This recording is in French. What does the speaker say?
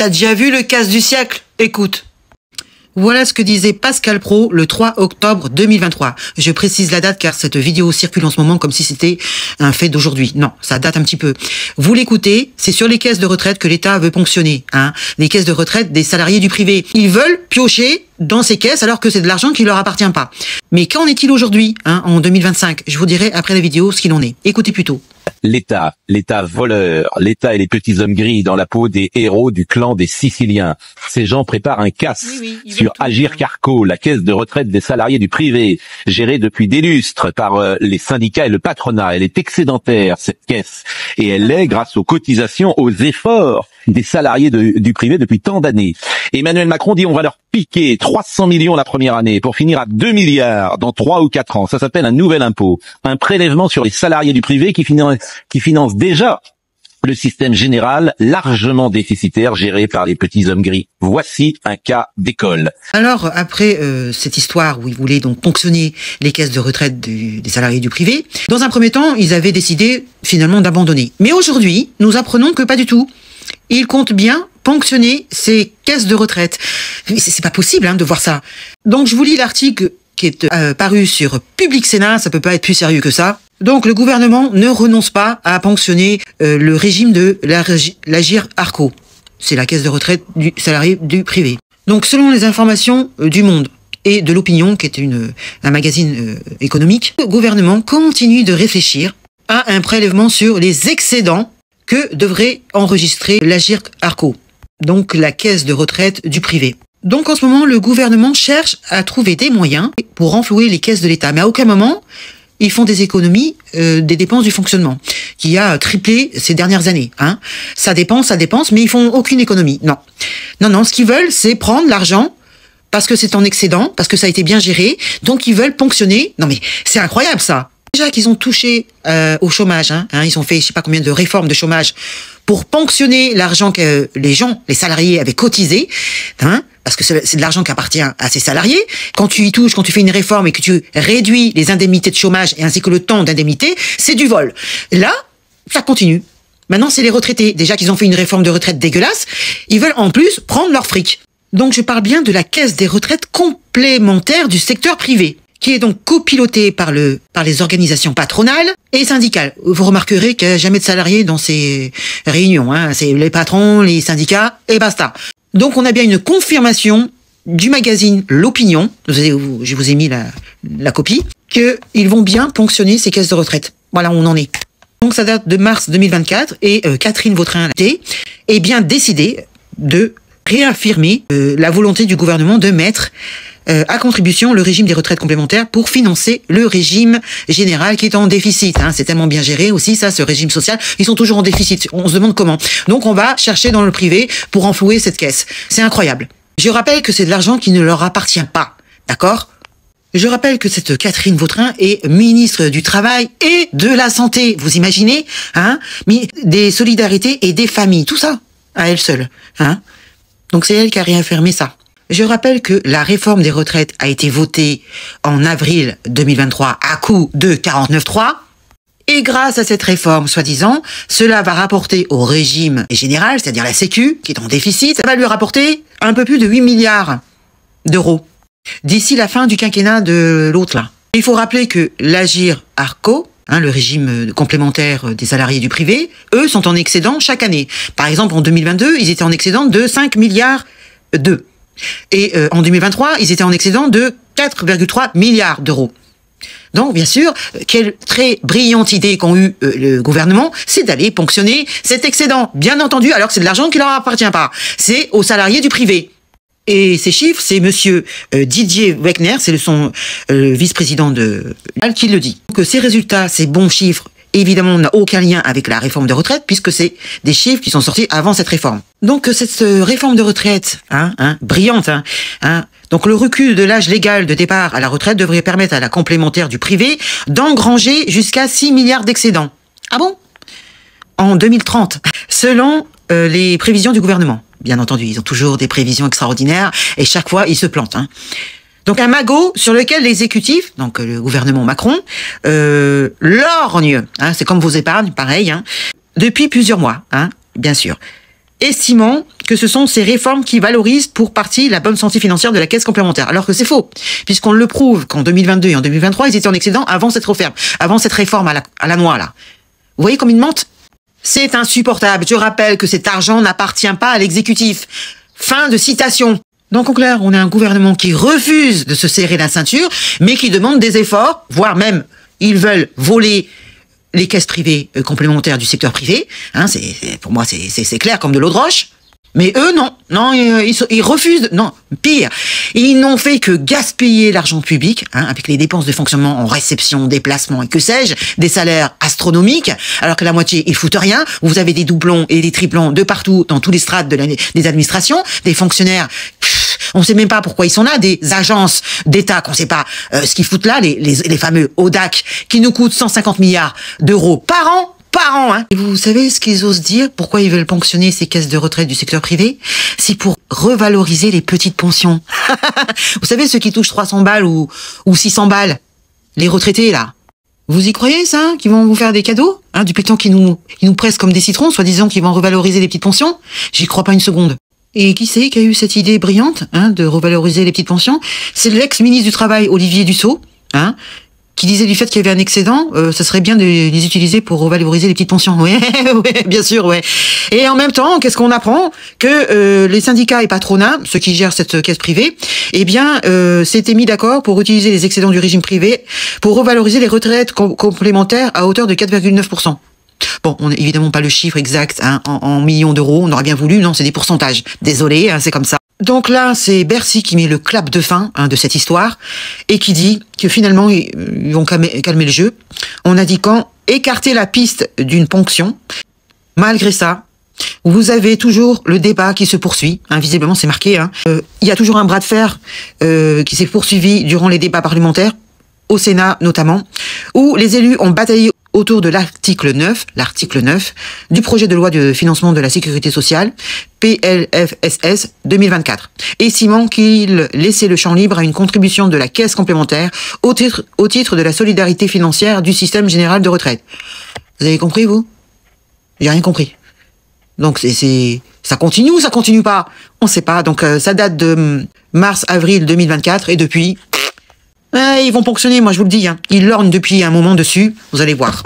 T'as déjà vu le casse du siècle? Écoute. Voilà ce que disait Pascal Praud le 3 octobre 2023. Je précise la date car cette vidéo circule en ce moment comme si c'était un fait d'aujourd'hui. Non, ça date un petit peu. Vous l'écoutez, c'est sur les caisses de retraite que l'État veut ponctionner. Les caisses de retraite des salariés du privé. Ils veulent piocher dans ces caisses alors que c'est de l'argent qui leur appartient pas. Mais qu'en est-il aujourd'hui, en 2025? Je vous dirai après la vidéo ce qu'il en est. Écoutez plutôt. L'État voleur, l'État et les petits hommes gris dans la peau des héros du clan des Siciliens. Ces gens préparent un casse sur Agir Carco, la caisse de retraite des salariés du privé, gérée depuis des lustres par les syndicats et le patronat. Elle est excédentaire, cette caisse, et elle l'est grâce aux cotisations, aux efforts des salariés du privé depuis tant d'années. Emmanuel Macron dit on va leur piquer 300 millions la première année pour finir à 2 milliards dans 3 ou 4 ans. Ça s'appelle un nouvel impôt, un prélèvement sur les salariés du privé qui finance déjà le système général largement déficitaire géré par les petits hommes gris. Voici un cas d'école. Alors, après cette histoire où ils voulaient donc ponctionner les caisses de retraite des salariés du privé, dans un premier temps, ils avaient décidé finalement d'abandonner. Mais aujourd'hui, nous apprenons que pas du tout. Ils comptent bien ponctionner ces caisses de retraite. C'est pas possible de voir ça. Donc, je vous lis l'article qui est paru sur Public Sénat, ça peut pas être plus sérieux que ça. Donc le gouvernement ne renonce pas à ponctionner le régime de l'Agir Arco. C'est la caisse de retraite du salarié du privé. Donc selon les informations du Monde et de l'Opinion, qui est un magazine économique, le gouvernement continue de réfléchir à un prélèvement sur les excédents que devrait enregistrer l'Agir Arco, donc la caisse de retraite du privé. Donc en ce moment, le gouvernement cherche à trouver des moyens pour renflouer les caisses de l'État. Mais à aucun moment, ils font des économies des dépenses du fonctionnement, qui a triplé ces dernières années. Ça dépense, mais ils font aucune économie. Non, ce qu'ils veulent, c'est prendre l'argent parce que c'est en excédent, parce que ça a été bien géré, donc ils veulent ponctionner. Non mais c'est incroyable ça. Déjà qu'ils ont touché au chômage, ils ont fait je sais pas combien de réformes de chômage pour ponctionner l'argent que les salariés avaient cotisé, parce que c'est de l'argent qui appartient à ces salariés. Quand tu y touches, quand tu fais une réforme et que tu réduis les indemnités de chômage et ainsi que le temps d'indemnité, c'est du vol. Là, ça continue. Maintenant, c'est les retraités. Déjà qu'ils ont fait une réforme de retraite dégueulasse, ils veulent en plus prendre leur fric. Donc je parle bien de la caisse des retraites complémentaires du secteur privé, qui est donc copilotée par les organisations patronales et syndicales. Vous remarquerez qu'il n'y a jamais de salariés dans ces réunions. C'est les patrons, les syndicats et basta. Donc on a bien une confirmation du magazine L'Opinion, je vous ai mis la copie, qu'ils vont bien ponctionner ces caisses de retraite. Voilà où on en est. Donc ça date de mars 2024 et Catherine Vautrin est bien décidée de réaffirmer la volonté du gouvernement de mettre à contribution le régime des retraites complémentaires pour financer le régime général qui est en déficit. C'est tellement bien géré aussi, ça, ce régime social. Ils sont toujours en déficit. On se demande comment. Donc on va chercher dans le privé pour enflouer cette caisse. C'est incroyable. Je rappelle que c'est de l'argent qui ne leur appartient pas. D'accord ? Je rappelle que cette Catherine Vautrin est ministre du Travail et de la Santé. Vous imaginez ? Des solidarités et des familles. Tout ça, à elle seule. Donc c'est elle qui a réaffirmé ça. Je rappelle que la réforme des retraites a été votée en avril 2023 à coup de 49.3. Et grâce à cette réforme, soi-disant, cela va rapporter au régime général, c'est-à-dire la Sécu, qui est en déficit, ça va lui rapporter un peu plus de 8 milliards d'euros d'ici la fin du quinquennat de l'autre là. Il faut rappeler que l'Agir Arco, le régime complémentaire des salariés du privé, eux sont en excédent chaque année. Par exemple, en 2022, ils étaient en excédent de 5 milliards d'euros. Et en 2023, ils étaient en excédent de 4,3 milliards d'euros. Donc, bien sûr, quelle très brillante idée qu'ont eu le gouvernement, c'est d'aller ponctionner cet excédent. Bien entendu, alors que c'est de l'argent qui leur appartient pas. C'est aux salariés du privé. Et ces chiffres, c'est monsieur Didier Wegner, c'est son vice-président qui le dit. Que ces résultats, ces bons chiffres, évidemment, n'a aucun lien avec la réforme de retraite, puisque c'est des chiffres qui sont sortis avant cette réforme. Donc, cette réforme de retraite, brillante, donc le recul de l'âge légal de départ à la retraite devrait permettre à la complémentaire du privé d'engranger jusqu'à 6 milliards d'excédents. Ah bon ? En 2030, selon les prévisions du gouvernement. Bien entendu, ils ont toujours des prévisions extraordinaires, et chaque fois, ils se plantent. Donc un magot sur lequel l'exécutif, donc le gouvernement Macron, lorgne, c'est comme vos épargnes, pareil, depuis plusieurs mois, bien sûr. estimant que ce sont ces réformes qui valorisent pour partie la bonne santé financière de la caisse complémentaire. Alors que c'est faux, puisqu'on le prouve qu'en 2022 et en 2023, ils étaient en excédent avant cette réforme à la noix, là. Vous voyez comme ils mentent? C'est insupportable. Je rappelle que cet argent n'appartient pas à l'exécutif. Fin de citation. Donc en clair, on a un gouvernement qui refuse de se serrer la ceinture, mais qui demande des efforts, voire même, ils veulent voler les caisses privées complémentaires du secteur privé. Hein, pour moi, c'est clair comme de l'eau de roche. Mais eux, non, ils refusent, non, pire, ils n'ont fait que gaspiller l'argent public, hein, avec les dépenses de fonctionnement en réception, déplacement et que sais-je, des salaires astronomiques, alors que la moitié, ils foutent rien. Vous avez des doublons et des triplons de partout, dans tous les strates des administrations, des fonctionnaires, on ne sait même pas pourquoi ils sont là, des agences d'État qu'on ne sait pas ce qu'ils foutent là, les fameux ODAC, qui nous coûtent 150 milliards d'euros par an, hein. Et vous savez ce qu'ils osent dire? Pourquoi ils veulent ponctionner ces caisses de retraite du secteur privé? C'est pour revaloriser les petites pensions. Vous savez, ceux qui touchent 300 balles ou 600 balles, les retraités, là. Vous y croyez, ça, qu'ils vont vous faire des cadeaux? Hein, depuis le temps qu'ils nous pressent comme des citrons, soi-disant qu'ils vont revaloriser les petites pensions? J'y crois pas une seconde. Et qui c'est qui a eu cette idée brillante, hein, de revaloriser les petites pensions? C'est l'ex-ministre du Travail, Olivier Dussopt, hein, qui disait du fait qu'il y avait un excédent, ça serait bien de les utiliser pour revaloriser les petites pensions. Ouais, ouais, bien sûr, ouais. Et en même temps, qu'est-ce qu'on apprend? Que les syndicats et patronats, ceux qui gèrent cette caisse privée, eh bien, s'étaient mis d'accord pour utiliser les excédents du régime privé pour revaloriser les retraites complémentaires à hauteur de 4,9%. Bon, on n'a évidemment pas le chiffre exact, hein, en millions d'euros, on aurait bien voulu, non, c'est des pourcentages. Désolé, hein, c'est comme ça. Donc là, c'est Bercy qui met le clap de fin, hein, de cette histoire et qui dit que finalement, ils vont calmer le jeu, en indiquant écarter la piste d'une ponction. Malgré ça, vous avez toujours le débat qui se poursuit, hein, visiblement c'est marqué, hein. Il y a toujours un bras de fer qui s'est poursuivi durant les débats parlementaires, au Sénat notamment, où les élus ont bataillé autour de l'article 9 du projet de loi de financement de la sécurité sociale, PLFSS 2024, estimant qu'il laissait le champ libre à une contribution de la caisse complémentaire au titre de la solidarité financière du système général de retraite. Vous avez compris, vous? J'ai rien compris. Donc ça continue ou ça continue pas? On sait pas. Donc ça date de mars-avril 2024 et depuis... ils vont ponctionner, moi je vous le dis. Hein. Ils lorgnent depuis un moment dessus, vous allez voir.